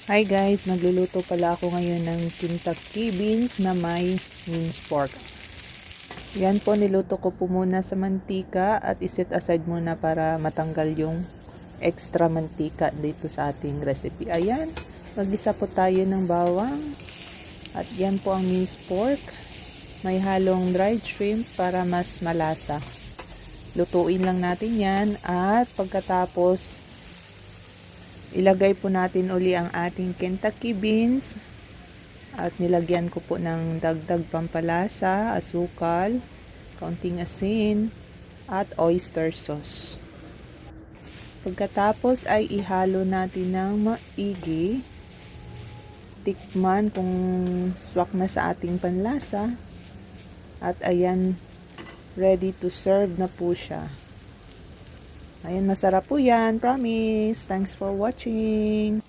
Hi guys, nagluluto pala ako ngayon ng Kentucky beans na may minced pork. Yan po, niluto ko po muna sa mantika at iset aside muna para matanggal yung extra mantika dito sa ating recipe. Ayan, mag-isa po tayo ng bawang at yan po ang minced pork. May halong dried shrimp para mas malasa. Lutuin lang natin yan at pagkatapos ilagay po natin uli ang ating Kentucky beans at nilagyan ko po ng dagdag pampalasa, asukal, kaunting asin at oyster sauce. Pagkatapos ay ihalo natin ng maigi. Tikman kung swak na sa ating panlasa at ayan, ready to serve na po siya. Ayan, masarap po yan, promise. Thanks for watching.